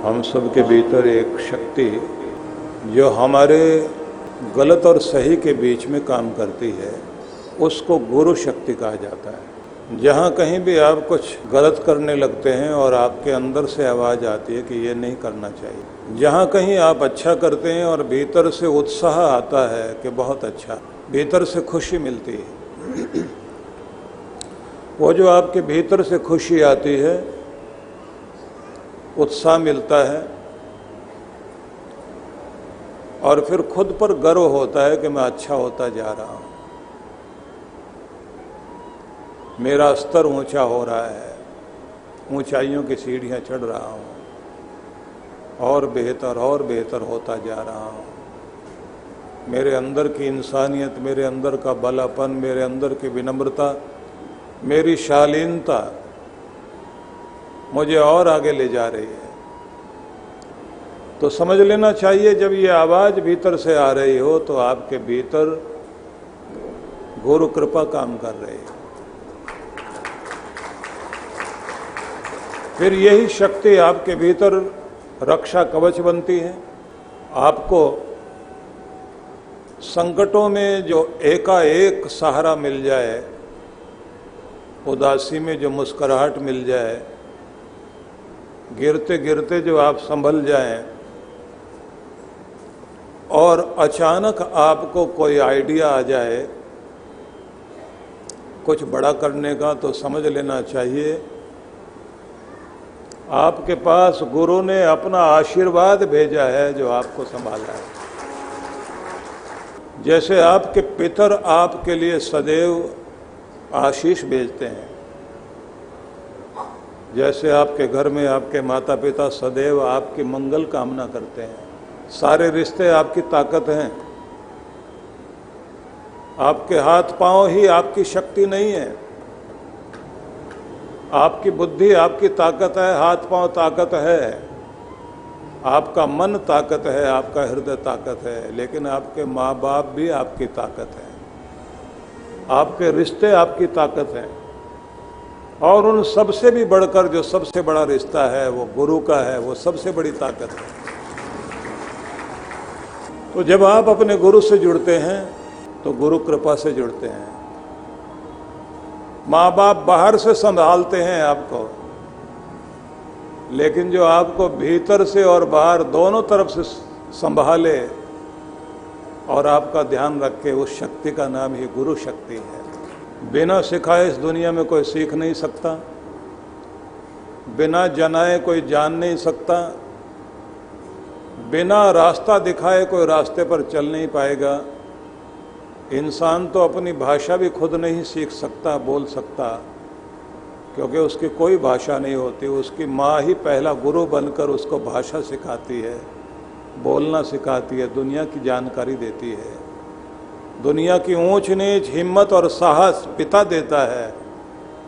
हम सब के भीतर एक शक्ति जो हमारे गलत और सही के बीच में काम करती है, उसको गुरु शक्ति कहा जाता है। जहाँ कहीं भी आप कुछ गलत करने लगते हैं और आपके अंदर से आवाज़ आती है कि ये नहीं करना चाहिए, जहाँ कहीं आप अच्छा करते हैं और भीतर से उत्साह आता है कि बहुत अच्छा, भीतर से खुशी मिलती है, वो जो आपके भीतर से खुशी आती है, उत्साह मिलता है और फिर खुद पर गर्व होता है कि मैं अच्छा होता जा रहा हूँ, मेरा स्तर ऊंचा हो रहा है, ऊंचाइयों की सीढ़ियाँ चढ़ रहा हूँ और बेहतर होता जा रहा हूँ। मेरे अंदर की इंसानियत, मेरे अंदर का भलापन, मेरे अंदर की विनम्रता, मेरी शालीनता मुझे और आगे ले जा रही है। तो समझ लेना चाहिए, जब ये आवाज़ भीतर से आ रही हो तो आपके भीतर गुरु कृपा काम कर रही है। फिर यही शक्ति आपके भीतर रक्षा कवच बनती है। आपको संकटों में जो एकाएक सहारा मिल जाए, उदासी में जो मुस्कुराहट मिल जाए, गिरते गिरते जो आप संभल जाएं और अचानक आपको कोई आइडिया आ जाए कुछ बड़ा करने का, तो समझ लेना चाहिए आपके पास गुरु ने अपना आशीर्वाद भेजा है जो आपको संभाला है। जैसे आपके पितर आपके लिए सदैव आशीष भेजते हैं, जैसे आपके घर में आपके माता पिता सदैव आपकी मंगल कामना करते हैं। सारे रिश्ते आपकी ताकत हैं। आपके हाथ पांव ही आपकी शक्ति नहीं है, आपकी बुद्धि आपकी ताकत है, हाथ पांव ताकत है, आपका मन ताकत है, आपका हृदय ताकत है, लेकिन आपके माँ बाप भी आपकी ताकत है, आपके रिश्ते आपकी ताकत हैं। और उन सबसे भी बढ़कर जो सबसे बड़ा रिश्ता है वो गुरु का है, वो सबसे बड़ी ताकत है। तो जब आप अपने गुरु से जुड़ते हैं तो गुरु कृपा से जुड़ते हैं। माँ बाप बाहर से संभालते हैं आपको, लेकिन जो आपको भीतर से और बाहर दोनों तरफ से संभाले और आपका ध्यान रखे, उस शक्ति का नाम ही गुरु शक्ति है। बिना सिखाए इस दुनिया में कोई सीख नहीं सकता, बिना जनाए कोई जान नहीं सकता, बिना रास्ता दिखाए कोई रास्ते पर चल नहीं पाएगा। इंसान तो अपनी भाषा भी खुद नहीं सीख सकता, बोल सकता, क्योंकि उसकी कोई भाषा नहीं होती। उसकी माँ ही पहला गुरु बनकर उसको भाषा सिखाती है, बोलना सिखाती है, दुनिया की जानकारी देती है, दुनिया की ऊंच नीच, हिम्मत और साहस पिता देता है,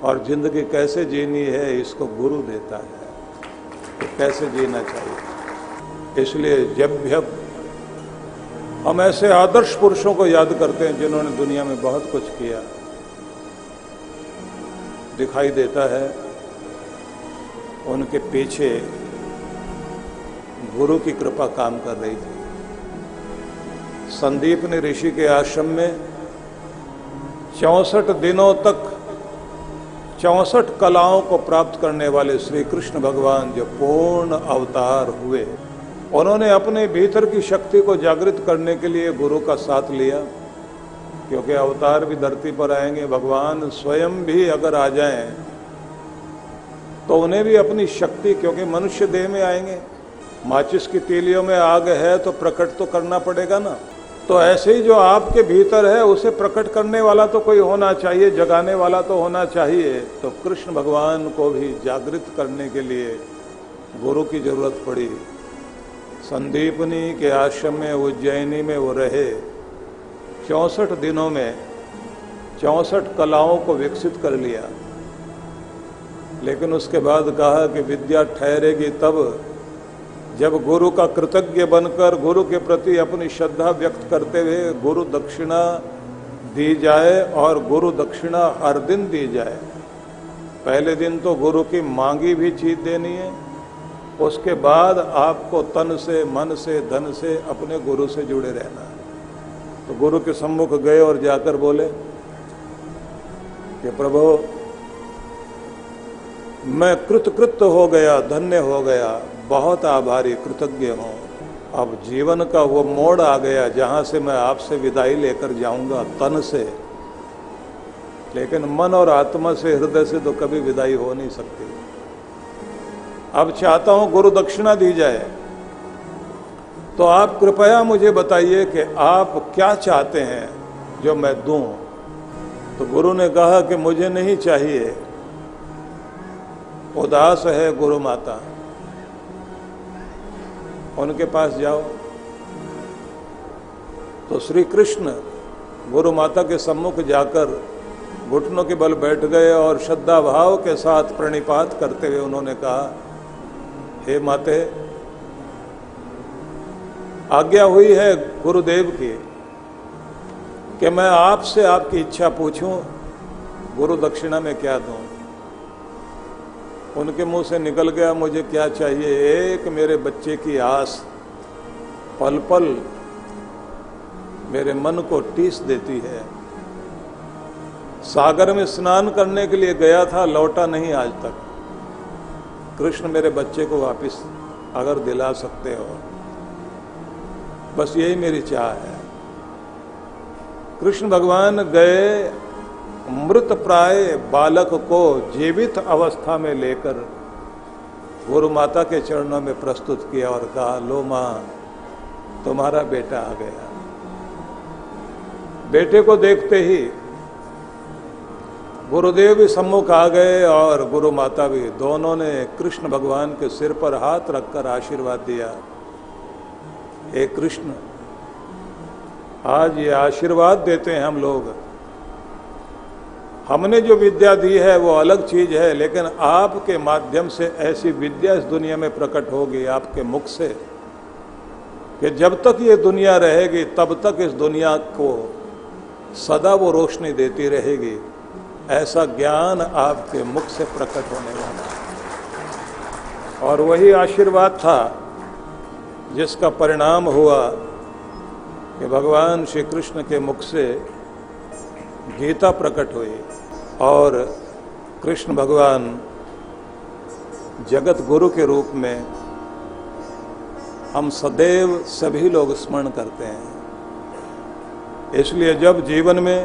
और जिंदगी कैसे जीनी है इसको गुरु देता है, तो कैसे जीना चाहिए। इसलिए जब भी हम ऐसे आदर्श पुरुषों को याद करते हैं जिन्होंने दुनिया में बहुत कुछ किया, दिखाई देता है उनके पीछे गुरु की कृपा काम कर रही थी। संदीप ने ऋषि के आश्रम में 64 दिनों तक 64 कलाओं को प्राप्त करने वाले श्री कृष्ण भगवान जो पूर्ण अवतार हुए, उन्होंने अपने भीतर की शक्ति को जागृत करने के लिए गुरु का साथ लिया। क्योंकि अवतार भी धरती पर आएंगे, भगवान स्वयं भी अगर आ जाएं तो उन्हें भी अपनी शक्ति, क्योंकि मनुष्य देह में आएंगे, माचिस की तीलियों में आग है तो प्रकट तो करना पड़ेगा ना। तो ऐसे ही जो आपके भीतर है उसे प्रकट करने वाला तो कोई होना चाहिए, जगाने वाला तो होना चाहिए। तो कृष्ण भगवान को भी जागृत करने के लिए गुरु की जरूरत पड़ी। संदीपनी के आश्रम में उज्जैनी में वो रहे, 64 दिनों में 64 कलाओं को विकसित कर लिया। लेकिन उसके बाद कहा कि विद्या ठहरेगी तब जब गुरु का कृतज्ञ बनकर गुरु के प्रति अपनी श्रद्धा व्यक्त करते हुए गुरु दक्षिणा दी जाए, और गुरु दक्षिणा हर दिन दी जाए। पहले दिन तो गुरु की मांगी भी चीज देनी है, उसके बाद आपको तन से, मन से, धन से अपने गुरु से जुड़े रहना है। तो गुरु के सम्मुख गए और जाकर बोले कि प्रभु, मैं कृतकृत्य हो गया, धन्य हो गया, बहुत आभारी, कृतज्ञ हूं। अब जीवन का वो मोड़ आ गया जहां से मैं आपसे विदाई लेकर जाऊंगा तन से, लेकिन मन और आत्मा से, हृदय से तो कभी विदाई हो नहीं सकती। अब चाहता हूं गुरु दक्षिणा दी जाए, तो आप कृपया मुझे बताइए कि आप क्या चाहते हैं जो मैं दूं। तो गुरु ने कहा कि मुझे नहीं चाहिए, उदास है गुरु माता, उनके पास जाओ। तो श्री कृष्ण गुरु माता के सम्मुख जाकर घुटनों के बल बैठ गए और श्रद्धा भाव के साथ प्रणिपात करते हुए उन्होंने कहा, हे माते, आज्ञा हुई है गुरुदेव की कि मैं आपसे आपकी इच्छा पूछूं, गुरु दक्षिणा में क्या दूं। उनके मुंह से निकल गया, मुझे क्या चाहिए। एक मेरे बच्चे की आस पल पल मेरे मन को टीस देती है। सागर में स्नान करने के लिए गया था, लौटा नहीं आज तक। कृष्ण मेरे बच्चे को वापस अगर दिला सकते हो, बस यही मेरी चाह है। कृष्ण भगवान गए, मृत प्राय बालक को जीवित अवस्था में लेकर गुरु माता के चरणों में प्रस्तुत किया और कहा, लो मां, तुम्हारा बेटा आ गया। बेटे को देखते ही गुरुदेव भी सम्मुख आ गए और गुरु माता भी, दोनों ने कृष्ण भगवान के सिर पर हाथ रखकर आशीर्वाद दिया। हे कृष्ण, आज ये आशीर्वाद देते हैं हम लोग, हमने जो विद्या दी है वो अलग चीज है, लेकिन आपके माध्यम से ऐसी विद्या इस दुनिया में प्रकट होगी आपके मुख से कि जब तक ये दुनिया रहेगी तब तक इस दुनिया को सदा वो रोशनी देती रहेगी। ऐसा ज्ञान आपके मुख से प्रकट होने वाला है। और वही आशीर्वाद था जिसका परिणाम हुआ कि भगवान श्री कृष्ण के मुख से गीता प्रकट हुई और कृष्ण भगवान जगत गुरु के रूप में हम सदैव सभी लोग स्मरण करते हैं। इसलिए जब जीवन में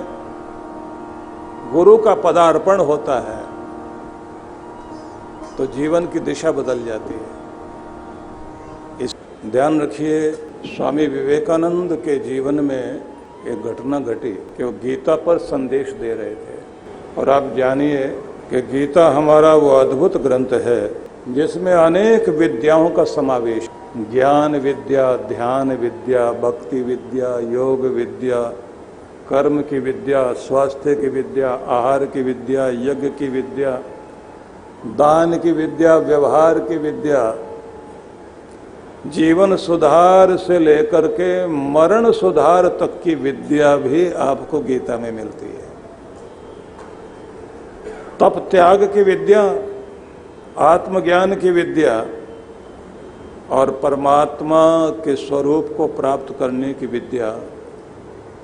गुरु का पदार्पण होता है तो जीवन की दिशा बदल जाती है। इस ध्यान रखिए, स्वामी विवेकानंद के जीवन में एक घटना घटी कि वो गीता पर संदेश दे रहे थे। और आप जानिए कि गीता हमारा वो अद्भुत ग्रंथ है जिसमें अनेक विद्याओं का समावेश, ज्ञान विद्या, ध्यान विद्या, भक्ति विद्या, योग विद्या, कर्म की विद्या, स्वास्थ्य की विद्या, आहार की विद्या, यज्ञ की विद्या, दान की विद्या, व्यवहार की विद्या, जीवन सुधार से लेकर के मरण सुधार तक की विद्या भी आपको गीता में मिलती है। तप त्याग की विद्या, आत्मज्ञान की विद्या और परमात्मा के स्वरूप को प्राप्त करने की विद्या,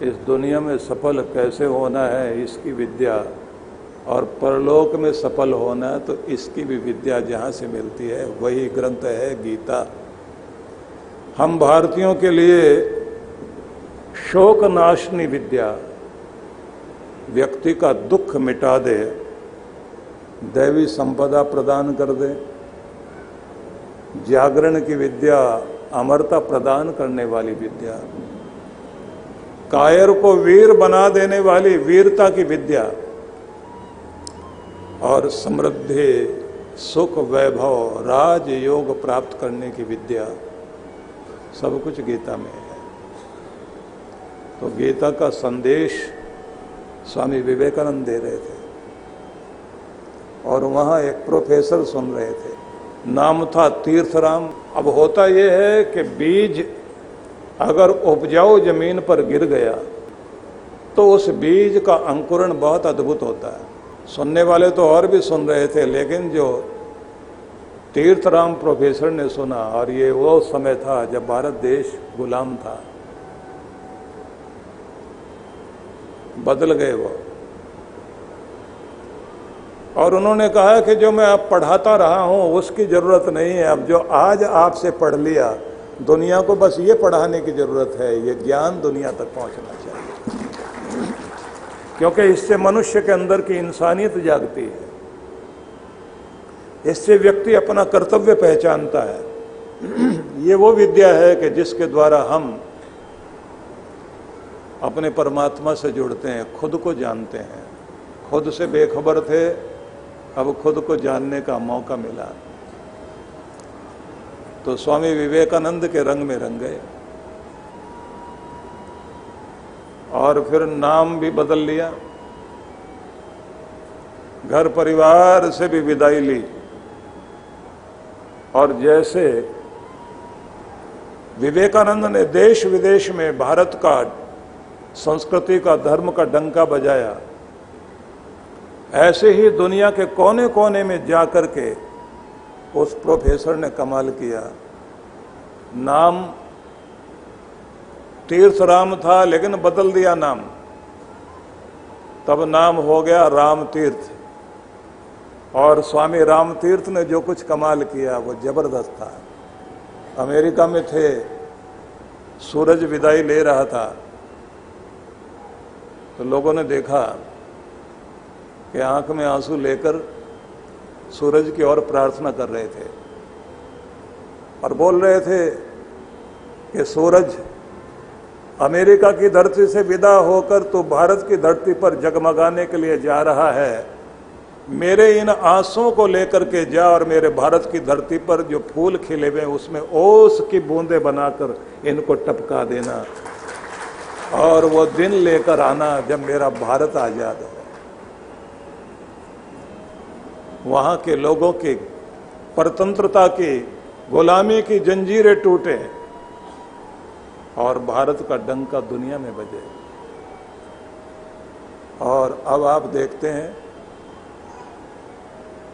इस दुनिया में सफल कैसे होना है इसकी विद्या, और परलोक में सफल होना है तो इसकी भी विद्या जहाँ से मिलती है वही ग्रंथ है गीता। हम भारतीयों के लिए शोक नाशनी विद्या, व्यक्ति का दुख मिटा दे, दैवी संपदा प्रदान कर दे, जागरण की विद्या, अमरता प्रदान करने वाली विद्या, कायर को वीर बना देने वाली वीरता की विद्या और समृद्धि, सुख, वैभव, राज योग प्राप्त करने की विद्या, सब कुछ गीता में है। तो गीता का संदेश स्वामी विवेकानंद दे रहे थे और वहाँ एक प्रोफेसर सुन रहे थे, नाम था तीर्थराम। अब होता यह है कि बीज अगर उपजाऊ जमीन पर गिर गया तो उस बीज का अंकुरण बहुत अद्भुत होता है। सुनने वाले तो और भी सुन रहे थे, लेकिन जो तीर्थराम प्रोफेसर ने सुना, और ये वो समय था जब भारत देश गुलाम था, बदल गए वो। और उन्होंने कहा कि जो मैं अब पढ़ाता रहा हूं उसकी जरूरत नहीं है, अब जो आज आपसे पढ़ लिया, दुनिया को बस ये पढ़ाने की जरूरत है, ये ज्ञान दुनिया तक पहुंचना चाहिए, क्योंकि इससे मनुष्य के अंदर की इंसानियत जागती है, इससे व्यक्ति अपना कर्तव्य पहचानता है। ये वो विद्या है कि जिसके द्वारा हम अपने परमात्मा से जुड़ते हैं, खुद को जानते हैं। खुद से बेखबर थे, अब खुद को जानने का मौका मिला तो स्वामी विवेकानंद के रंग में रंग गए, और फिर नाम भी बदल लिया, घर परिवार से भी विदाई ली, और जैसे विवेकानंद ने देश विदेश में भारत का, संस्कृति का, धर्म का डंका बजाया, ऐसे ही दुनिया के कोने कोने में जाकर के उस प्रोफेसर ने कमाल किया। नाम तीर्थराम था, लेकिन बदल दिया नाम, तब नाम हो गया राम तीर्थ। और स्वामी राम तीर्थ ने जो कुछ कमाल किया वो जबरदस्त था। अमेरिका में थे, सूरज विदाई ले रहा था, तो लोगों ने देखा कि आंख में आंसू लेकर सूरज की ओर प्रार्थना कर रहे थे, और बोल रहे थे कि सूरज अमेरिका की धरती से विदा होकर तो भारत की धरती पर जगमगाने के लिए जा रहा है, मेरे इन आंसुओं को लेकर के जा और मेरे भारत की धरती पर जो फूल खिले हुए उसमें ओस की बूंदें बनाकर इनको टपका देना, और वो दिन लेकर आना जब मेरा भारत आजाद हो। वहां के लोगों की परतंत्रता की, गुलामी की जंजीरें टूटे और भारत का डंका दुनिया में बजे। और अब आप देखते हैं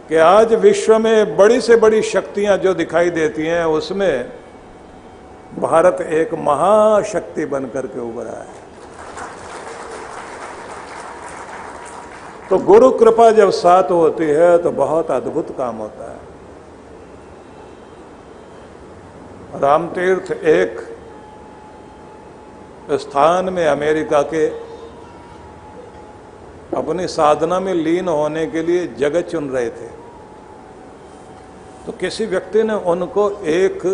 कि आज विश्व में बड़ी से बड़ी शक्तियां जो दिखाई देती हैं, उसमें भारत एक महाशक्ति बनकर के उभरा है। तो गुरु कृपा जब साथ होती है तो बहुत अद्भुत काम होता है। रामतीर्थ एक स्थान में अमेरिका के अपनी साधना में लीन होने के लिए जगह चुन रहे थे, तो किसी व्यक्ति ने उनको एक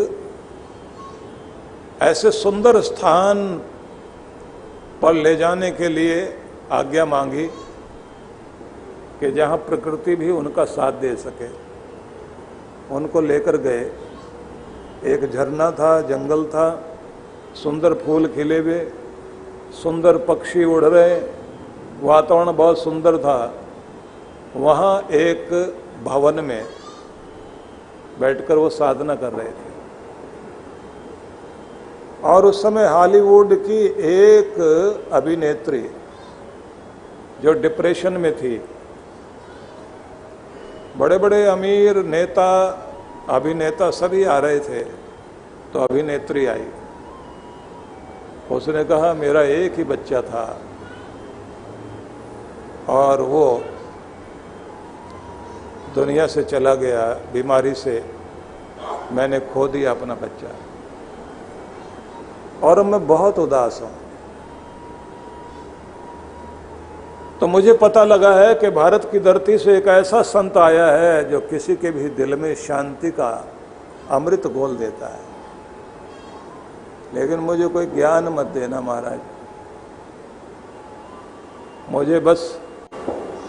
ऐसे सुंदर स्थान पर ले जाने के लिए आज्ञा मांगी कि जहां प्रकृति भी उनका साथ दे सके। उनको लेकर गए, एक झरना था, जंगल था, सुंदर फूल खिले हुए, सुंदर पक्षी उड़ रहे, वातावरण बहुत सुंदर था। वहां एक भवन में बैठकर वो साधना कर रहे थे, और उस समय हॉलीवुड की एक अभिनेत्री जो डिप्रेशन में थी, बड़े बड़े अमीर नेता, अभिनेता सभी आ रहे थे, तो अभिनेत्री आई। उसने कहा मेरा एक ही बच्चा था और वो दुनिया से चला गया बीमारी से, मैंने खो दिया अपना बच्चा, और मैं बहुत उदास हूं। तो मुझे पता लगा है कि भारत की धरती से एक ऐसा संत आया है जो किसी के भी दिल में शांति का अमृत घोल देता है, लेकिन मुझे कोई ज्ञान मत देना महाराज, मुझे बस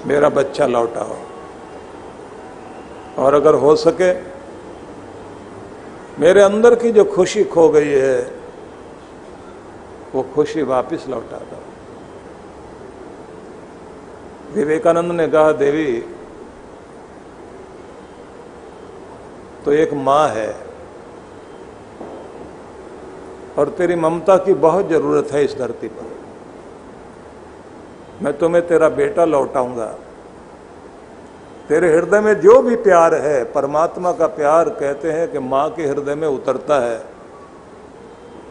मेरा बच्चा लौटाओ, और अगर हो सके मेरे अंदर की जो खुशी खो गई है वो खुशी वापस लौटा दो। विवेकानंद ने कहा देवी तो एक माँ है और तेरी ममता की बहुत जरूरत है इस धरती पर, मैं तुम्हें तेरा बेटा लौटाऊंगा, तेरे हृदय में जो भी प्यार है, परमात्मा का प्यार कहते हैं कि माँ के हृदय में उतरता है,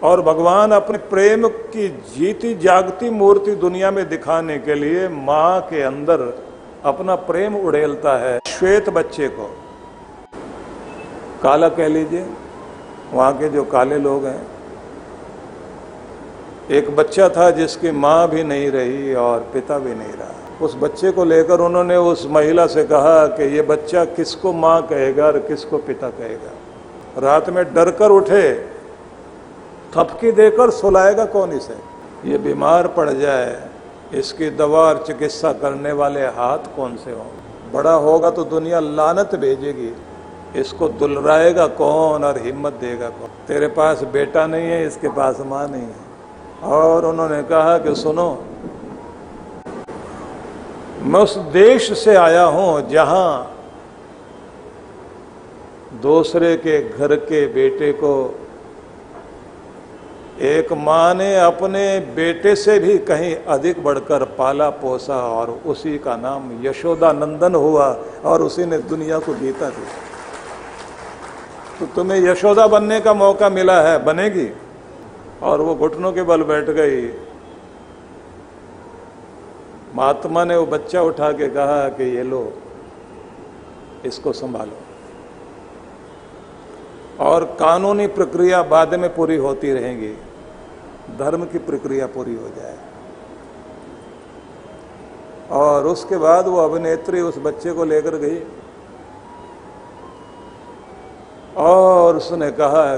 और भगवान अपने प्रेम की जीती जागती मूर्ति दुनिया में दिखाने के लिए माँ के अंदर अपना प्रेम उड़ेलता है। श्वेत बच्चे को, काला कह लीजिए, वहाँ के जो काले लोग हैं, एक बच्चा था जिसकी माँ भी नहीं रही और पिता भी नहीं रहा। उस बच्चे को लेकर उन्होंने उस महिला से कहा कि ये बच्चा किसको माँ कहेगा और किसको पिता कहेगा। रात में डर कर उठे, थपकी देकर सुलाएगा कौन इसे? ये बीमार पड़ जाए, इसकी दवा और चिकित्सा करने वाले हाथ कौन से हों? बड़ा होगा तो दुनिया लानत भेजेगी, इसको दुलराएगा कौन और हिम्मत देगा कौन? तेरे पास बेटा नहीं है, इसके पास माँ नहीं है। और उन्होंने कहा कि सुनो, मैं उस देश से आया हूं जहां दूसरे के घर के बेटे को एक माँ ने अपने बेटे से भी कहीं अधिक बढ़कर पाला पोसा, और उसी का नाम यशोदा नंदन हुआ, और उसी ने दुनिया को गीता दी। तो तुम्हें यशोदा बनने का मौका मिला है, बनेगी? और वो घुटनों के बल बैठ गई। महात्मा ने वो बच्चा उठा के कहा कि ये लो, इसको संभालो, और कानूनी प्रक्रिया बाद में पूरी होती रहेगी, धर्म की प्रक्रिया पूरी हो जाए। और उसके बाद वो अभिनेत्री उस बच्चे को लेकर गई और उसने कहा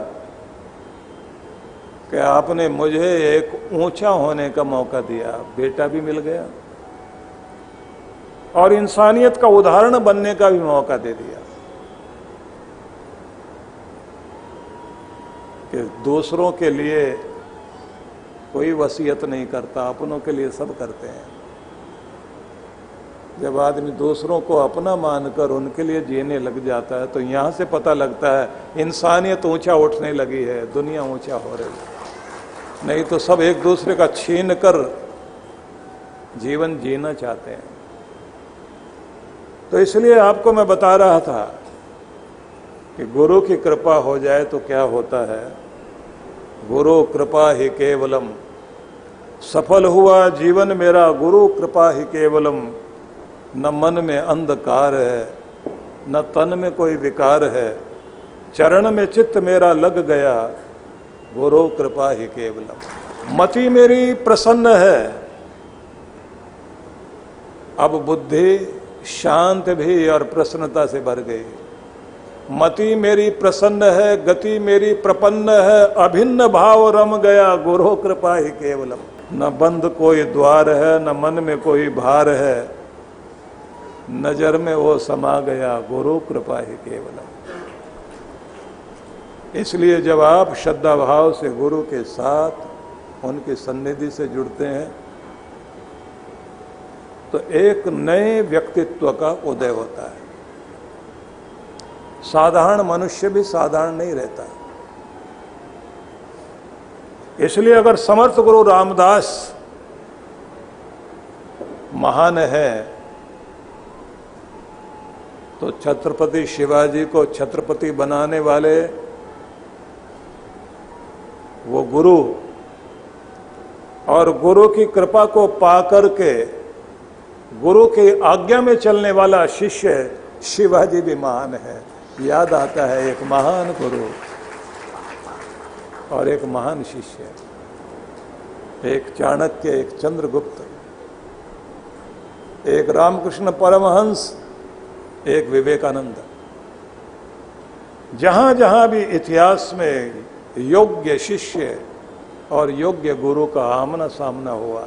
कि आपने मुझे एक ऊंचा होने का मौका दिया, बेटा भी मिल गया और इंसानियत का उदाहरण बनने का भी मौका दे दिया कि दूसरों के लिए कोई वसीयत नहीं करता, अपनों के लिए सब करते हैं। जब आदमी दूसरों को अपना मानकर उनके लिए जीने लग जाता है तो यहाँ से पता लगता है इंसानियत ऊंचा उठने लगी है, दुनिया ऊंचा हो रही है। नहीं तो सब एक दूसरे का छीन कर जीवन जीना चाहते हैं। तो इसलिए आपको मैं बता रहा था कि गुरु की कृपा हो जाए तो क्या होता है। गुरु कृपा ही केवलम, सफल हुआ जीवन मेरा गुरु कृपा ही केवलम। न मन में अंधकार है, न तन में कोई विकार है, चरण में चित्त मेरा लग गया, गुरु कृपा ही केवलम। मति मेरी प्रसन्न है, अब बुद्धि शांत भी और प्रसन्नता से भर गई। मति मेरी प्रसन्न है, गति मेरी प्रपन्न है, अभिन्न भाव रम गया, गुरु कृपा ही केवलम। न बंद कोई द्वार है, न मन में कोई भार है, नजर में वो समा गया, गुरु कृपा ही केवलम। इसलिए जब आप श्रद्धा भाव से गुरु के साथ उनकी सन्निधि से जुड़ते हैं तो एक नए व्यक्तित्व का उदय होता है। साधारण मनुष्य भी साधारण नहीं रहता। इसलिए अगर समर्थ गुरु रामदास महान है तो छत्रपति शिवाजी को छत्रपति बनाने वाले वो गुरु और गुरु की कृपा को पाकर के गुरु की आज्ञा में चलने वाला शिष्य शिवाजी भी महान है। याद आता है एक महान गुरु और एक महान शिष्य, एक चाणक्य, एक चंद्रगुप्त, एक रामकृष्ण परमहंस, एक विवेकानंद। जहां जहां भी इतिहास में योग्य शिष्य और योग्य गुरु का आमना सामना हुआ,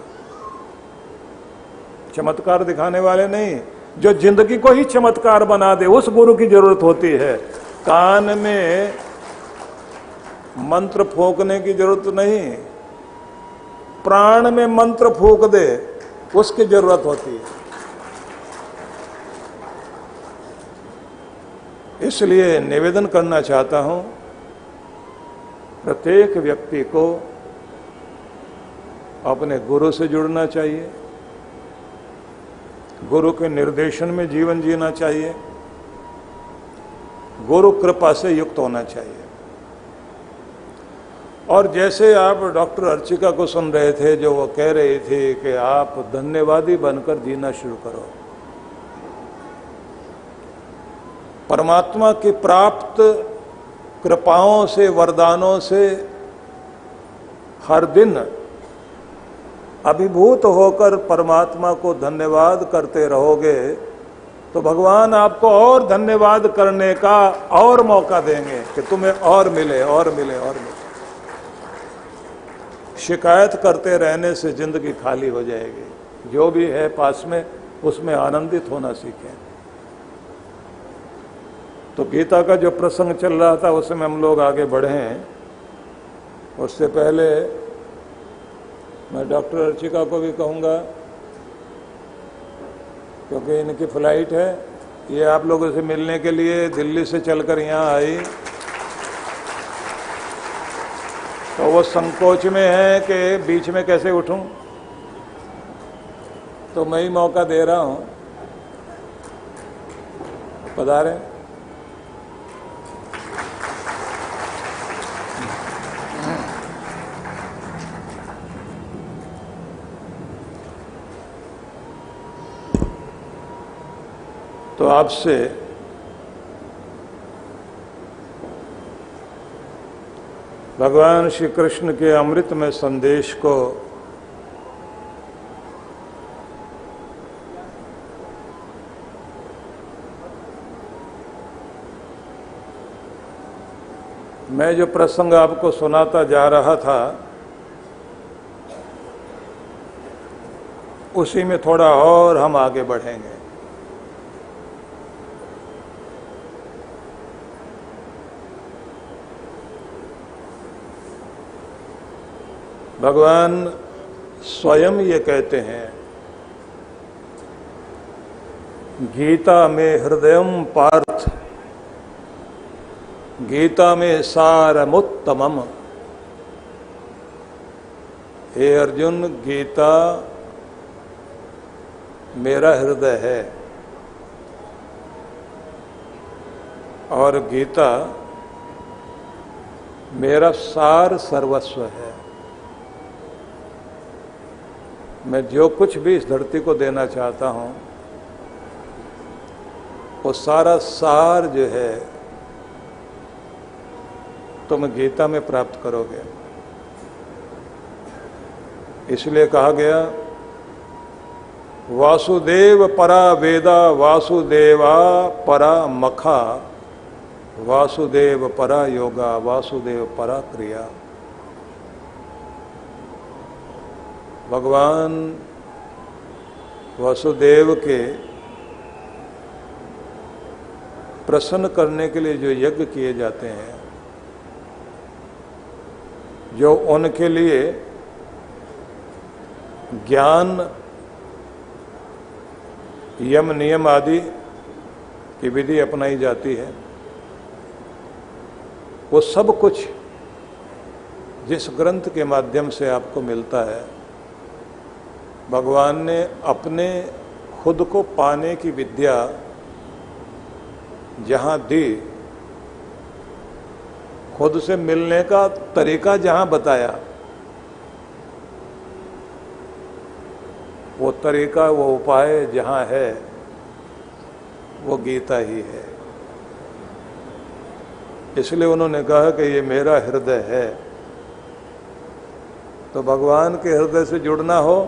चमत्कार दिखाने वाले नहीं, जो जिंदगी को ही चमत्कार बना दे, उस गुरु की जरूरत होती है। कान में मंत्र फूंकने की जरूरत नहीं, प्राण में मंत्र फूंक दे, उसकी जरूरत होती है। इसलिए निवेदन करना चाहता हूं, प्रत्येक व्यक्ति को अपने गुरु से जुड़ना चाहिए, गुरु के निर्देशन में जीवन जीना चाहिए, गुरु कृपा से युक्त होना चाहिए। और जैसे आप डॉक्टर अर्चिका को सुन रहे थे, जो वो कह रही थी कि आप धन्यवादी बनकर जीना शुरू करो। परमात्मा की प्राप्त कृपाओं से, वरदानों से हर दिन अभिभूत होकर परमात्मा को धन्यवाद करते रहोगे तो भगवान आपको और धन्यवाद करने का और मौका देंगे कि तुम्हें और मिले और मिले और मिले। शिकायत करते रहने से जिंदगी खाली हो जाएगी। जो भी है पास में, उसमें आनंदित होना सीखें। तो गीता का जो प्रसंग चल रहा था उसमें हम लोग आगे बढ़े हैं। उससे पहले मैं डॉक्टर अर्चिका को भी कहूँगा, क्योंकि इनकी फ्लाइट है, ये आप लोगों से मिलने के लिए दिल्ली से चलकर यहाँ आई, तो वो संकोच में है कि बीच में कैसे उठूं, तो मैं ही मौका दे रहा हूँ। पधारें। तो आपसे भगवान श्री कृष्ण के अमृतमय संदेश को मैं जो प्रसंग आपको सुनाता जा रहा था उसी में थोड़ा और हम आगे बढ़ेंगे। भगवान स्वयं ये कहते हैं, गीता में हृदयम पार्थ, गीता में सारमुत्तमम। हे अर्जुन, गीता मेरा हृदय है और गीता मेरा सार सर्वस्व है। मैं जो कुछ भी इस धरती को देना चाहता हूँ वो सारा सार जो है तुम गीता में प्राप्त करोगे। इसलिए कहा गया, वासुदेव परा वेदा वासुदेवा परा मखा वासुदेव परा योगा वासुदेव परा क्रिया। भगवान वसुदेव के प्रसन्न करने के लिए जो यज्ञ किए जाते हैं, जो उनके लिए ज्ञान, यम नियम आदि की विधि अपनाई जाती है, वो सब कुछ जिस ग्रंथ के माध्यम से आपको मिलता है, भगवान ने अपने खुद को पाने की विद्या जहाँ दी, खुद से मिलने का तरीका जहाँ बताया, वो तरीका, वो उपाय जहाँ है वो गीता ही है। इसलिए उन्होंने कहा कि ये मेरा हृदय है। तो भगवान के हृदय से जुड़ना हो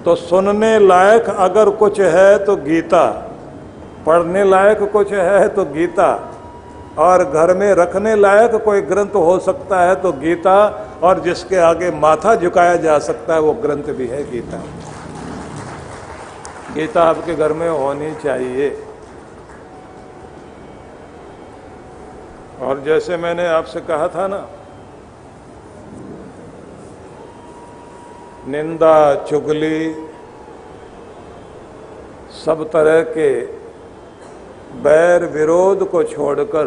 तो सुनने लायक अगर कुछ है तो गीता, पढ़ने लायक कुछ है तो गीता, और घर में रखने लायक कोई ग्रंथ हो सकता है तो गीता, और जिसके आगे माथा झुकाया जा सकता है वो ग्रंथ भी है गीता। गीता आपके घर में होनी चाहिए। और जैसे मैंने आपसे कहा था ना, निंदा चुगली सब तरह के बैर विरोध को छोड़कर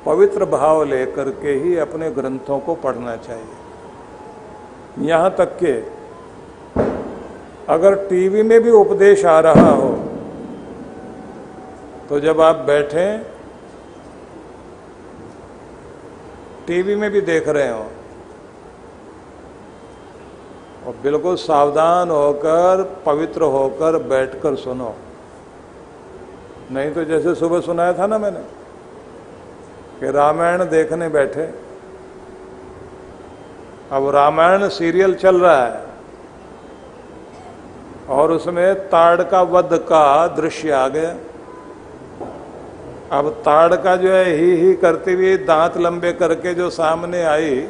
पवित्र भाव लेकर के ही अपने ग्रंथों को पढ़ना चाहिए। यहाँ तक कि अगर टीवी में भी उपदेश आ रहा हो तो जब आप बैठें, टीवी में भी देख रहे हो, और बिल्कुल सावधान होकर, पवित्र होकर बैठकर सुनो। नहीं तो जैसे सुबह सुनाया था ना मैंने कि रामायण देखने बैठे, अब रामायण सीरियल चल रहा है और उसमें ताड़का वध का दृश्य आ गया। अब ताड़का जो है ही करती हुई दांत लंबे करके जो सामने आई,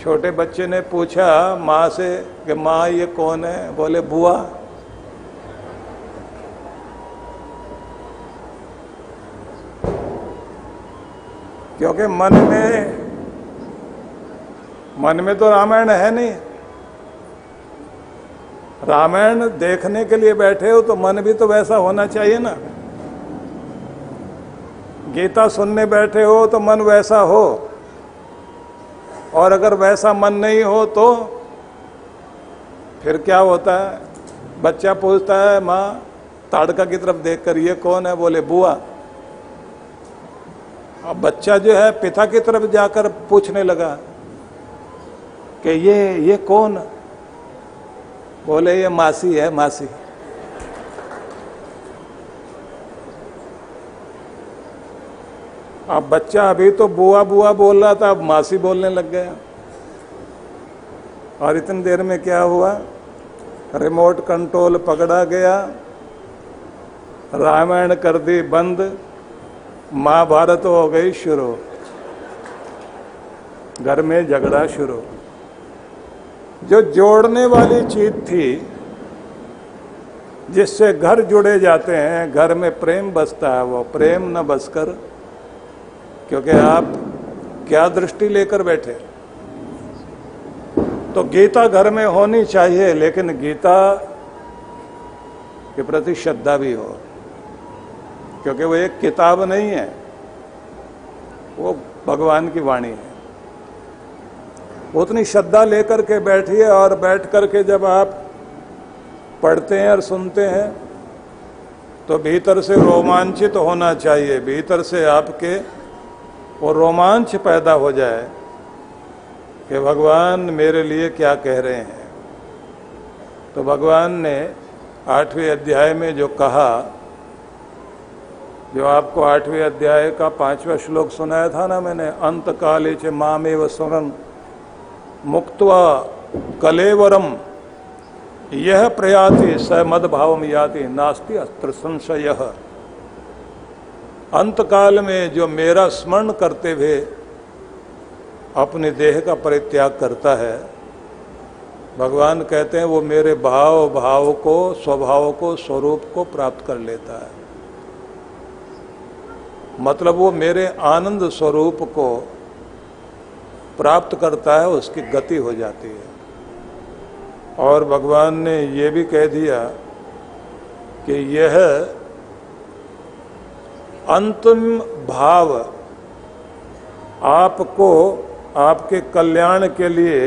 छोटे बच्चे ने पूछा माँ से कि माँ ये कौन है? बोले बुआ। क्योंकि मन में तो रामायण है नहीं। रामायण देखने के लिए बैठे हो तो मन भी तो वैसा होना चाहिए ना। गीता सुनने बैठे हो तो मन वैसा हो, और अगर वैसा मन नहीं हो तो फिर क्या होता है? बच्चा पूछता है माँ ताड़का की तरफ देखकर ये कौन है? बोले बुआ। अब बच्चा जो है पिता की तरफ जाकर पूछने लगा कि ये कौन? बोले ये मासी है, मासी। अब बच्चा अभी तो बुआ बुआ बोल रहा था, अब मासी बोलने लग गया। और इतनी देर में क्या हुआ? रिमोट कंट्रोल पकड़ा गया, रामायण कर दी बंद, महाभारत हो गई शुरू, घर में झगड़ा शुरू। जो जोड़ने वाली चीज थी, जिससे घर जुड़े जाते हैं, घर में प्रेम बसता है, वो प्रेम न बसकर, क्योंकि आप क्या दृष्टि लेकर बैठे। तो गीता घर में होनी चाहिए, लेकिन गीता के प्रति श्रद्धा भी हो, क्योंकि वो एक किताब नहीं है, वो भगवान की वाणी है। उतनी श्रद्धा लेकर के बैठिए, और बैठ करके जब आप पढ़ते हैं और सुनते हैं तो भीतर से रोमांचित होना चाहिए। भीतर से आपके वो रोमांच पैदा हो जाए कि भगवान मेरे लिए क्या कह रहे हैं। तो भगवान ने 8वें अध्याय में जो कहा, जो आपको 8वें अध्याय का 5वां श्लोक सुनाया था ना मैंने, अंत काले च मामेव स्मरन् मुक्त्वा कलेवरम यह प्रयाति स मद्भावम याति नास्ति अस्त्र संशयः। अंत काल में जो मेरा स्मरण करते हुए अपने देह का परित्याग करता है, भगवान कहते हैं वो मेरे भाव को, स्वभाव को, स्वरूप को प्राप्त कर लेता है। मतलब वो मेरे आनंद स्वरूप को प्राप्त करता है, उसकी गति हो जाती है। और भगवान ने ये भी कह दिया कि यह अंतिम भाव आपको आपके कल्याण के लिए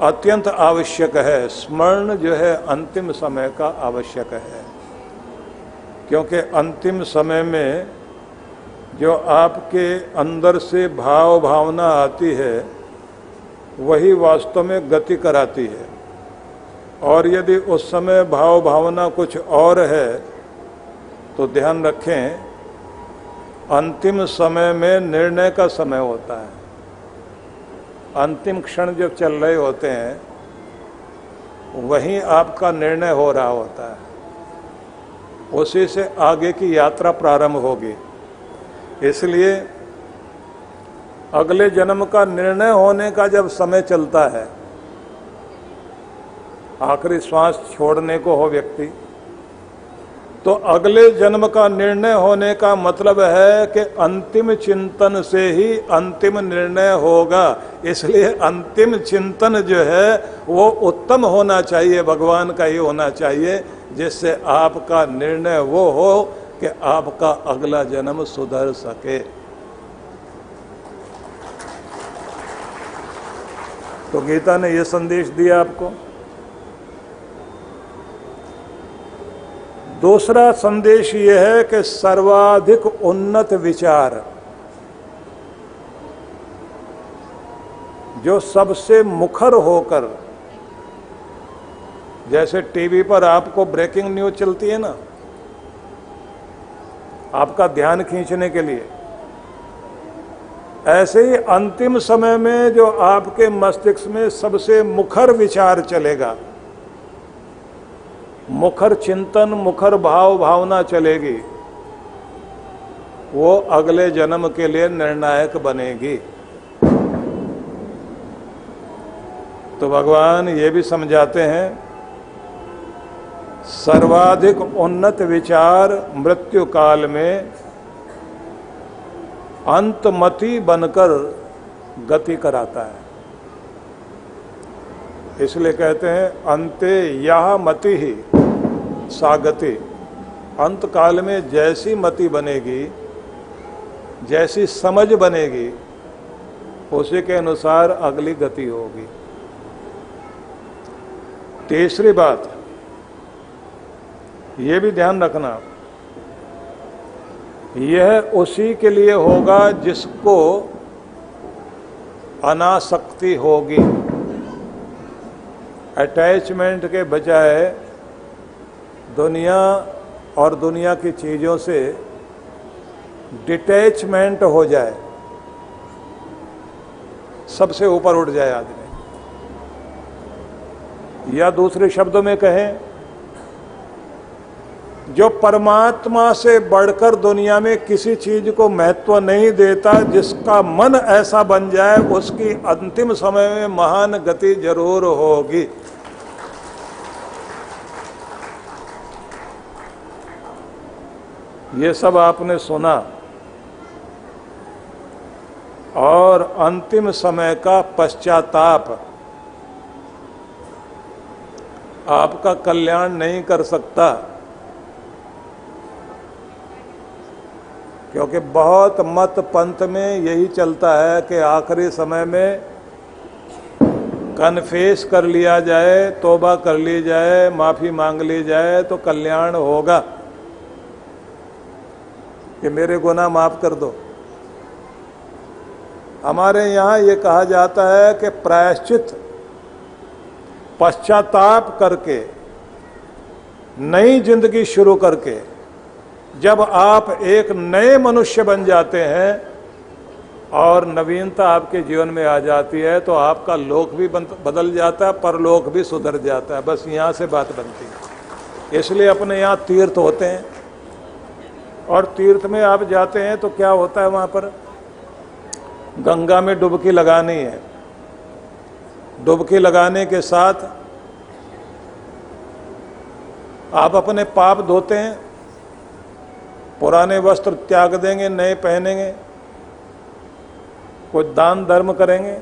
अत्यंत आवश्यक है। स्मरण जो है अंतिम समय का आवश्यक है, क्योंकि अंतिम समय में जो आपके अंदर से भाव भावना आती है वही वास्तव में गति कराती है। और यदि उस समय भाव भावना कुछ और है तो ध्यान रखें, अंतिम समय में निर्णय का समय होता है। अंतिम क्षण जब चल रहे होते हैं वहीं आपका निर्णय हो रहा होता है, उसी से आगे की यात्रा प्रारंभ होगी। इसलिए अगले जन्म का निर्णय होने का जब समय चलता है, आखिरी श्वास छोड़ने को हो व्यक्ति, तो अगले जन्म का निर्णय होने का मतलब है कि अंतिम चिंतन से ही अंतिम निर्णय होगा। इसलिए अंतिम चिंतन जो है वो उत्तम होना चाहिए, भगवान का ही होना चाहिए, जिससे आपका निर्णय वो हो कि आपका अगला जन्म सुधर सके। तो गीता ने ये संदेश दिया आपको दूसरा संदेश ये है कि सर्वाधिक उन्नत विचार, जो सबसे मुखर होकर, जैसे टीवी पर आपको ब्रेकिंग न्यूज चलती है ना, आपका ध्यान खींचने के लिए, ऐसे ही अंतिम समय में जो आपके मस्तिष्क में सबसे मुखर विचार चलेगा, मुखर चिंतन, मुखर भाव भावना चलेगी, वो अगले जन्म के लिए निर्णायक बनेगी। तो भगवान ये भी समझाते हैं, सर्वाधिक उन्नत विचार मृत्यु काल में अंतमति बनकर गति कराता है। इसलिए कहते हैं अंते यह मति ही सागति। अंत काल में जैसी मति बनेगी, जैसी समझ बनेगी, उसी के अनुसार अगली गति होगी। तीसरी बात ये भी ध्यान रखना, यह उसी के लिए होगा जिसको अनासक्ति होगी। अटैचमेंट के बजाय दुनिया और दुनिया की चीज़ों से डिटैचमेंट हो जाए, सबसे ऊपर उठ जाए आदमी। या दूसरे शब्दों में कहें, जो परमात्मा से बढ़कर दुनिया में किसी चीज को महत्व नहीं देता, जिसका मन ऐसा बन जाए, उसकी अंतिम समय में महान गति जरूर होगी। ये सब आपने सुना, और अंतिम समय का पश्चाताप आपका कल्याण नहीं कर सकता, क्योंकि बहुत मत पंथ में यही चलता है कि आखिरी समय में कन्फेस कर लिया जाए, तौबा कर ली जाए, माफ़ी मांग ली जाए तो कल्याण होगा, कि मेरे गुनाह माफ़ कर दो। हमारे यहाँ ये कहा जाता है कि प्रायश्चित, पश्चाताप करके, नई जिंदगी शुरू करके जब आप एक नए मनुष्य बन जाते हैं और नवीनता आपके जीवन में आ जाती है, तो आपका लोक भी बदल जाता है, परलोक भी सुधर जाता है। बस यहाँ से बात बनती है। इसलिए अपने यहाँ तीर्थ होते हैं, और तीर्थ में आप जाते हैं तो क्या होता है, वहाँ पर गंगा में डुबकी लगानी है। डुबकी लगाने के साथ आप अपने पाप धोते हैं, पुराने वस्त्र त्याग देंगे, नए पहनेंगे, कुछ दान धर्म करेंगे,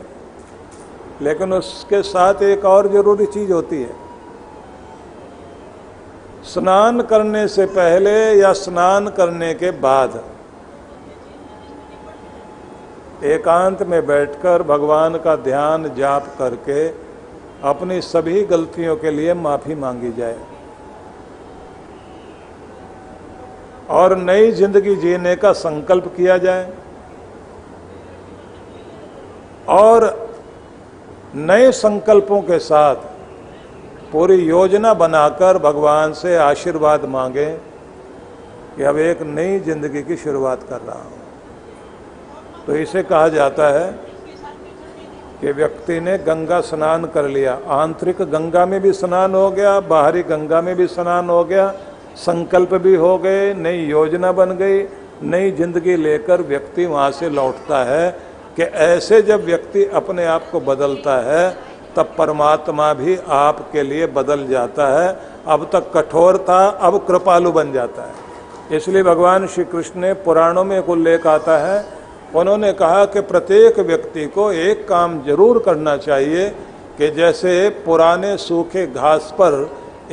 लेकिन उसके साथ एक और जरूरी चीज होती है। स्नान करने से पहले या स्नान करने के बाद एकांत में बैठकर भगवान का ध्यान जाप करके अपनी सभी गलतियों के लिए माफी मांगी जाए और नई जिंदगी जीने का संकल्प किया जाए, और नए संकल्पों के साथ पूरी योजना बनाकर भगवान से आशीर्वाद मांगे कि अब एक नई जिंदगी की शुरुआत कर रहा हूँ। तो इसे कहा जाता है कि व्यक्ति ने गंगा स्नान कर लिया, आंतरिक गंगा में भी स्नान हो गया, बाहरी गंगा में भी स्नान हो गया, संकल्प भी हो गए, नई योजना बन गई, नई जिंदगी लेकर व्यक्ति वहाँ से लौटता है। कि ऐसे जब व्यक्ति अपने आप को बदलता है, तब परमात्मा भी आपके लिए बदल जाता है। अब तक कठोर था, अब कृपालु बन जाता है। इसलिए भगवान श्री कृष्ण ने पुराणों में एक उल्लेख आता है, उन्होंने कहा कि प्रत्येक व्यक्ति को एक काम जरूर करना चाहिए कि जैसे पुराने सूखे घास पर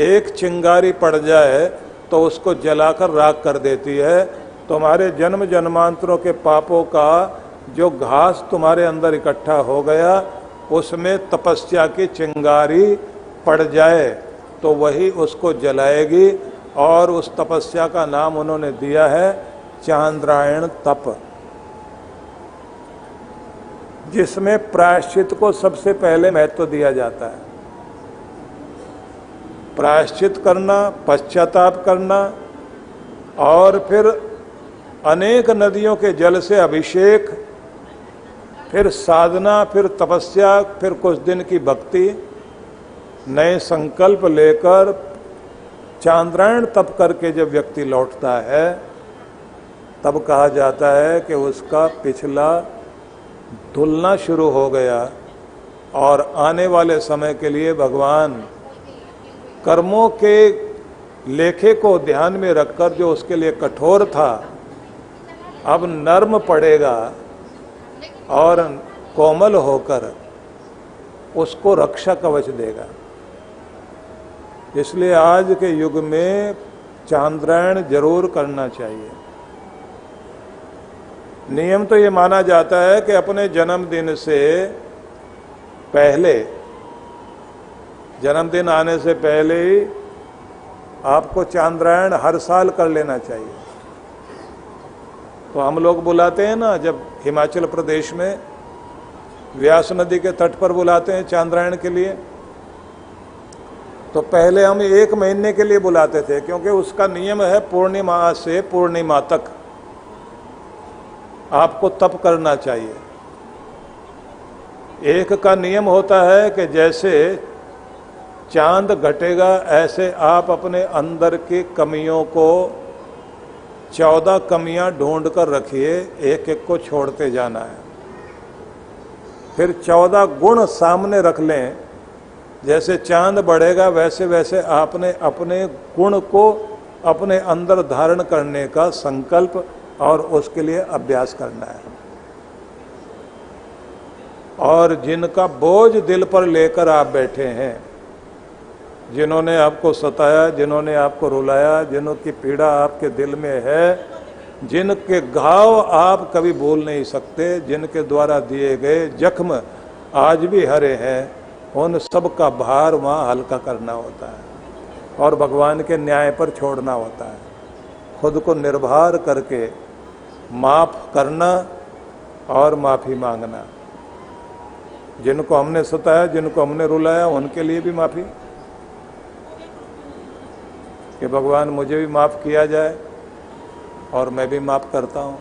एक चिंगारी पड़ जाए तो उसको जलाकर राख कर देती है। तुम्हारे जन्म जन्मांतरों के पापों का जो घास तुम्हारे अंदर इकट्ठा हो गया, उसमें तपस्या की चिंगारी पड़ जाए तो वही उसको जलाएगी और उस तपस्या का नाम उन्होंने दिया है चांद्रायण तप, जिसमें प्रायश्चित को सबसे पहले महत्व दिया जाता है। प्रायश्चित करना, पश्चाताप करना, और फिर अनेक नदियों के जल से अभिषेक, फिर साधना, फिर तपस्या, फिर कुछ दिन की भक्ति, नए संकल्प लेकर चांद्रायण तप करके जब व्यक्ति लौटता है तब कहा जाता है कि उसका पिछला धुलना शुरू हो गया और आने वाले समय के लिए भगवान कर्मों के लेखे को ध्यान में रखकर जो उसके लिए कठोर था अब नर्म पड़ेगा और कोमल होकर उसको रक्षा कवच देगा। इसलिए आज के युग में चांद्रायण जरूर करना चाहिए। नियम तो ये माना जाता है कि अपने जन्मदिन से पहले, जन्मदिन आने से पहले ही आपको चांद्रायण हर साल कर लेना चाहिए। तो हम लोग बुलाते हैं ना, जब हिमाचल प्रदेश में व्यास नदी के तट पर बुलाते हैं चांद्रायण के लिए, तो पहले हम 1 महीने के लिए बुलाते थे, क्योंकि उसका नियम है पूर्णिमा से पूर्णिमा तक आपको तप करना चाहिए। एक का नियम होता है कि जैसे चांद घटेगा ऐसे आप अपने अंदर की कमियों को 14 कमियां ढूंढ कर रखिए, एक एक को छोड़ते जाना है। फिर 14 गुण सामने रख लें, जैसे चांद बढ़ेगा वैसे वैसे आपने अपने गुण को अपने अंदर धारण करने का संकल्प और उसके लिए अभ्यास करना है। और जिनका बोझ दिल पर लेकर आप बैठे हैं, जिन्होंने आपको सताया, जिन्होंने आपको रुलाया, जिनकी पीड़ा आपके दिल में है, जिनके घाव आप कभी भूल नहीं सकते, जिनके द्वारा दिए गए जख्म आज भी हरे हैं, उन सब का भार वहाँ हल्का करना होता है और भगवान के न्याय पर छोड़ना होता है। खुद को निर्भर करके माफ करना और माफ़ी मांगना। जिनको हमने सताया, जिनको हमने रुलाया, उनके लिए भी माफ़ी, कि भगवान मुझे भी माफ़ किया जाए और मैं भी माफ़ करता हूँ।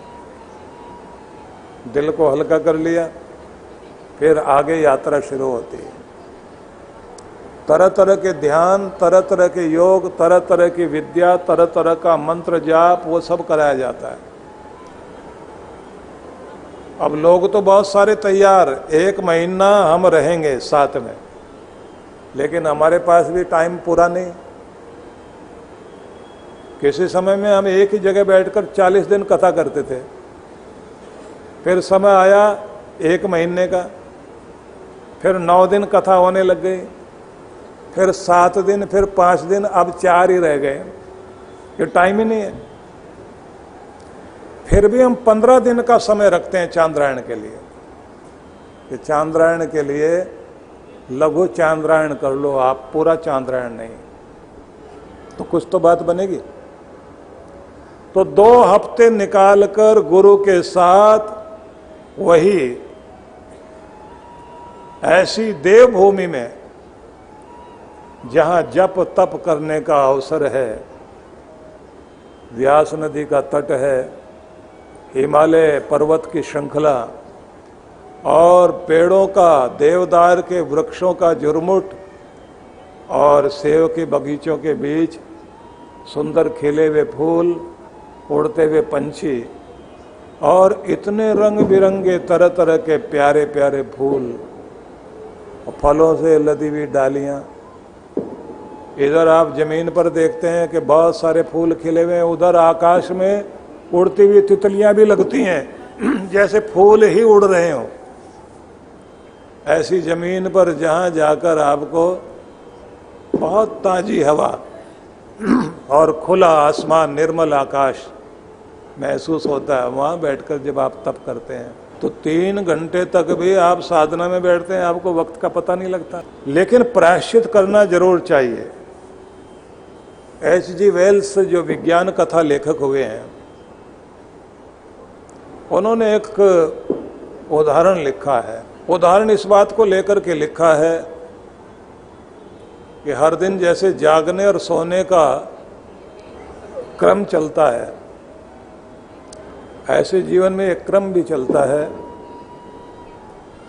दिल को हल्का कर लिया, फिर आगे यात्रा शुरू होती है। तरह तरह के ध्यान, तरह तरह के योग, तरह तरह की विद्या, तरह तरह का मंत्र जाप, वो सब कराया जाता है। अब लोग तो बहुत सारे तैयार, 1 महीना हम रहेंगे साथ में, लेकिन हमारे पास भी टाइम पूरा नहीं। किसी समय में हम एक ही जगह बैठकर 40 दिन कथा करते थे, फिर समय आया 1 महीने का, फिर 9 दिन कथा होने लग गई, फिर 7 दिन, फिर 5 दिन, अब 4 ही रह गए। ये टाइम ही नहीं है। फिर भी हम 15 दिन का समय रखते हैं चांद्रायण के लिए, कि चांद्रायण के लिए लघु चांद्रायण कर लो आप, पूरा चांद्रायण नहीं, तो कुछ तो बात बनेगी। तो 2 हफ्ते निकालकर गुरु के साथ वही ऐसी देवभूमि में जहां जप तप करने का अवसर है, व्यास नदी का तट है, हिमालय पर्वत की श्रृंखला और पेड़ों का, देवदार के वृक्षों का झुरमुट और सेव के बगीचों के बीच सुंदर खिले हुए फूल, उड़ते हुए पंछी और इतने रंग बिरंगे तरह तरह के प्यारे प्यारे फूल और फलों से लदी हुई डालियाँ। इधर आप जमीन पर देखते हैं कि बहुत सारे फूल खिले हुए हैं, उधर आकाश में उड़ती हुई तितलियां भी लगती हैं, जैसे फूल ही उड़ रहे हों। ऐसी जमीन पर जहां जाकर आपको बहुत ताजी हवा और खुला आसमान, निर्मल आकाश महसूस होता है, वहां बैठकर जब आप तप करते हैं तो 3 घंटे तक भी आप साधना में बैठते हैं, आपको वक्त का पता नहीं लगता। लेकिन प्रायश्चित करना जरूर चाहिए। H.G. वेल्स जो विज्ञान कथा लेखक हुए हैं, उन्होंने एक उदाहरण लिखा है। उदाहरण इस बात को लेकर के लिखा है कि हर दिन जैसे जागने और सोने का क्रम चलता है, ऐसे जीवन में एक क्रम भी चलता है।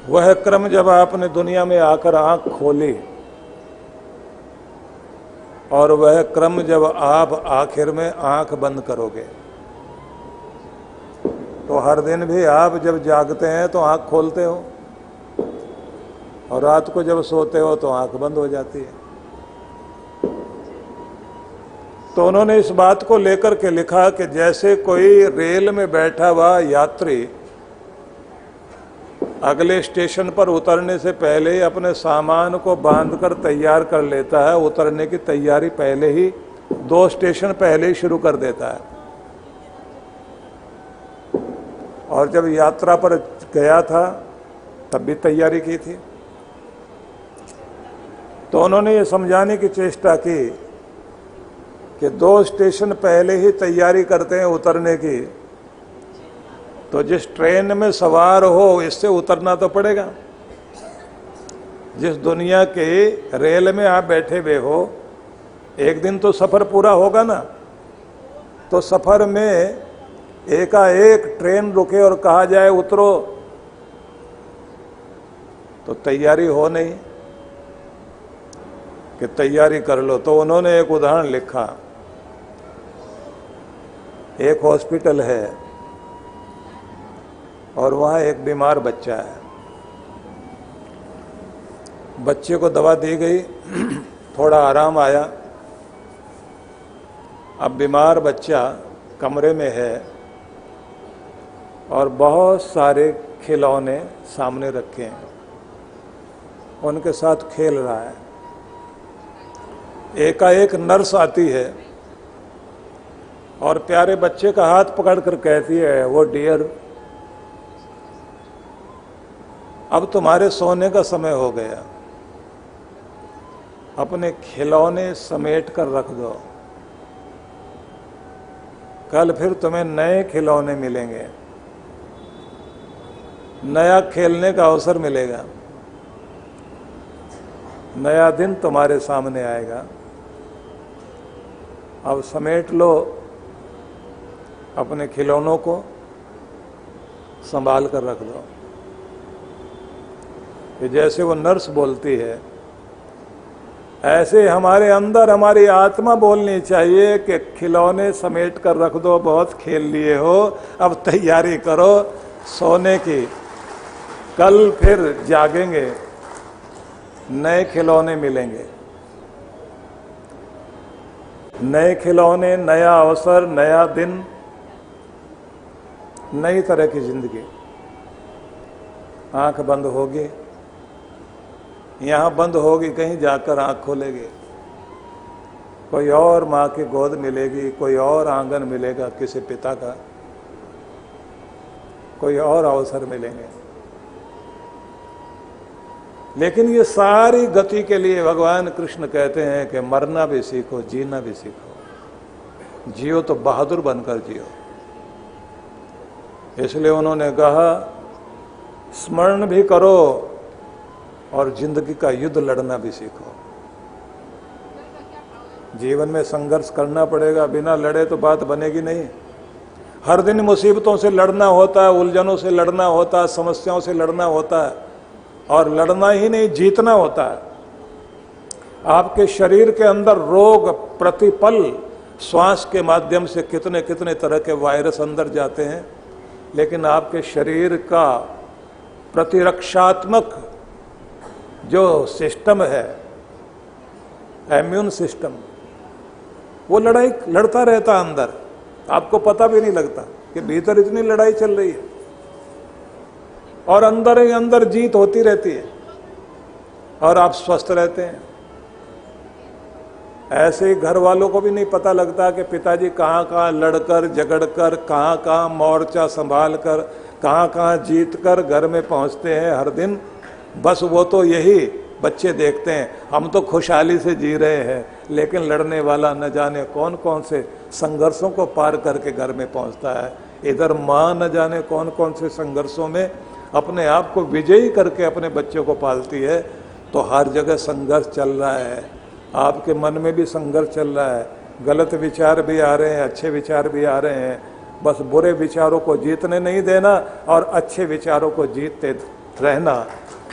वह क्रम जब आपने दुनिया में आकर आंख खोली, और वह क्रम जब आप आखिर में आंख बंद करोगे, तो हर दिन भी आप जब जागते हैं तो आंख खोलते हो, और रात को जब सोते हो तो आंख बंद हो जाती है। तो उन्होंने इस बात को लेकर के लिखा कि जैसे कोई रेल में बैठा हुआ यात्री अगले स्टेशन पर उतरने से पहले ही अपने सामान को बांधकर तैयार कर लेता है, उतरने की तैयारी पहले ही 2 स्टेशन पहले ही शुरू कर देता है। और जब यात्रा पर गया था तब भी तैयारी की थी। तो उन्होंने ये समझाने की चेष्टा की कि 2 स्टेशन पहले ही तैयारी करते हैं उतरने की, तो जिस ट्रेन में सवार हो इससे उतरना तो पड़ेगा। जिस दुनिया के रेल में आप बैठे हुए हो, एक दिन तो सफ़र पूरा होगा ना। तो सफ़र में एकाएक ट्रेन रुके और कहा जाए उतरो, तो तैयारी हो नहीं कि तैयारी कर लो। तो उन्होंने एक उदाहरण लिखा। एक हॉस्पिटल है और वहाँ एक बीमार बच्चा है। बच्चे को दवा दी गई, थोड़ा आराम आया। अब बीमार बच्चा कमरे में है और बहुत सारे खिलौने सामने रखे हैं, उनके साथ खेल रहा है। एकाएक नर्स आती है और प्यारे बच्चे का हाथ पकड़कर कहती है, वो डियर, अब तुम्हारे सोने का समय हो गया, अपने खिलौने समेट कर रख दो, कल फिर तुम्हें नए खिलौने मिलेंगे, नया खेलने का अवसर मिलेगा, नया दिन तुम्हारे सामने आएगा। अब समेट लो अपने खिलौनों को, संभाल कर रख दो। कि जैसे वो नर्स बोलती है, ऐसे हमारे अंदर हमारी आत्मा बोलनी चाहिए कि खिलौने समेट कर रख दो, बहुत खेल लिए हो, अब तैयारी करो सोने की, कल फिर जागेंगे, नए खिलौने मिलेंगे। नए खिलौने, नया अवसर, नया दिन, नई तरह की जिंदगी। आंख बंद होगी, यहाँ बंद होगी, कहीं जाकर आंख खोलेगी, कोई और माँ की गोद मिलेगी, कोई और आंगन मिलेगा किसी पिता का, कोई और अवसर मिलेंगे। लेकिन ये सारी गति के लिए भगवान कृष्ण कहते हैं कि मरना भी सीखो, जीना भी सीखो, जियो तो बहादुर बनकर जियो। इसलिए उन्होंने कहा, स्मरण भी करो और जिंदगी का युद्ध लड़ना भी सीखो। जीवन में संघर्ष करना पड़ेगा, बिना लड़े तो बात बनेगी नहीं। हर दिन मुसीबतों से लड़ना होता है, उलझनों से लड़ना होता है, समस्याओं से लड़ना होता है, और लड़ना ही नहीं, जीतना होता है। आपके शरीर के अंदर रोग प्रतिपल श्वास के माध्यम से कितने कितने तरह के वायरस अंदर जाते हैं, लेकिन आपके शरीर का प्रतिरक्षात्मक जो सिस्टम है, इम्यून सिस्टम, वो लड़ाई लड़ता रहता अंदर, आपको पता भी नहीं लगता कि भीतर इतनी लड़ाई चल रही है, और अंदर ही अंदर जीत होती रहती है और आप स्वस्थ रहते हैं। ऐसे ही घर वालों को भी नहीं पता लगता कि पिताजी कहाँ कहाँ लड़कर झगड़कर, कहाँ कहाँ मोर्चा संभाल कर, कहाँ कहाँ जीत कर घर में पहुँचते हैं हर दिन। बस वो तो यही बच्चे देखते हैं, हम तो खुशहाली से जी रहे हैं, लेकिन लड़ने वाला न जाने कौन कौन से संघर्षों को पार करके घर में पहुंचता है। इधर माँ न जाने कौन कौन से संघर्षों में अपने आप को विजयी करके अपने बच्चों को पालती है। तो हर जगह संघर्ष चल रहा है, आपके मन में भी संघर्ष चल रहा है, गलत विचार भी आ रहे हैं, अच्छे विचार भी आ रहे हैं। बस बुरे विचारों को जीतने नहीं देना और अच्छे विचारों को जीतते रहना,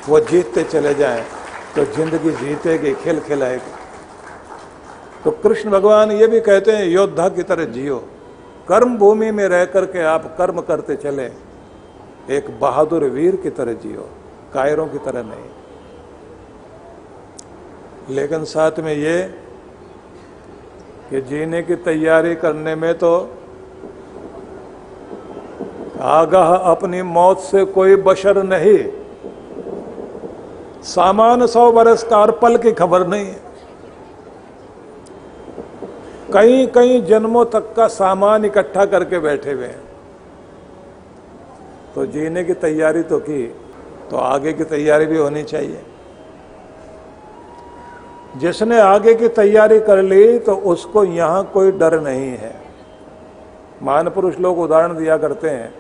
वो जीतते चले जाएं तो जिंदगी जीतेगी, खिल खिलाएगी। तो कृष्ण भगवान ये भी कहते हैं योद्धा की तरह जियो, कर्म भूमि में रह करके आप कर्म करते चले, एक बहादुर वीर की तरह जियो, कायरों की तरह नहीं। लेकिन साथ में ये कि जीने की तैयारी करने में तो आगाह अपनी मौत से कोई बशर नहीं, सामान 100 बरस का और पल की खबर नहीं है। कई कई जन्मों तक का सामान इकट्ठा करके बैठे हुए हैं। तो जीने की तैयारी तो की, तो आगे की तैयारी भी होनी चाहिए। जिसने आगे की तैयारी कर ली तो उसको यहाँ कोई डर नहीं है। महान पुरुष लोग उदाहरण दिया करते हैं,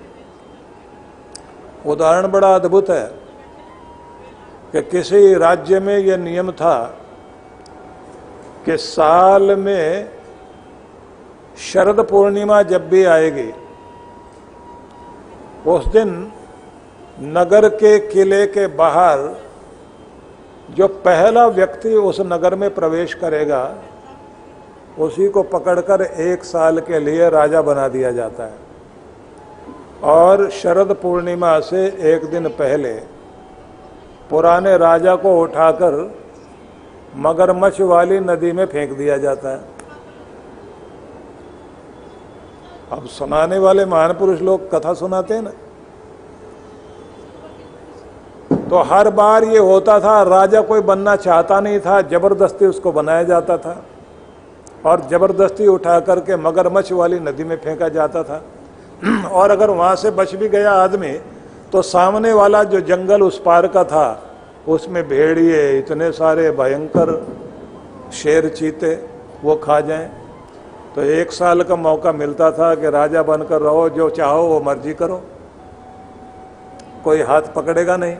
उदाहरण बड़ा अद्भुत है कि किसी राज्य में यह नियम था कि साल में शरद पूर्णिमा जब भी आएगी उस दिन नगर के किले के बाहर जो पहला व्यक्ति उस नगर में प्रवेश करेगा उसी को पकड़कर 1 साल के लिए राजा बना दिया जाता है। और शरद पूर्णिमा से 1 दिन पहले पुराने राजा को उठाकर मगरमच्छ वाली नदी में फेंक दिया जाता है। अब सुनाने वाले महान पुरुष लोग कथा सुनाते हैं ना, तो हर बार ये होता था, राजा कोई बनना चाहता नहीं था, जबरदस्ती उसको बनाया जाता था और जबरदस्ती उठा करके मगरमच्छ वाली नदी में फेंका जाता था। और अगर वहाँ से बच भी गया आदमी तो सामने वाला जो जंगल उस पार का था उसमें भेड़िए इतने सारे भयंकर शेर चीते वो खा जाएं। तो 1 साल का मौका मिलता था कि राजा बनकर रहो, जो चाहो वो मर्जी करो, कोई हाथ पकड़ेगा नहीं।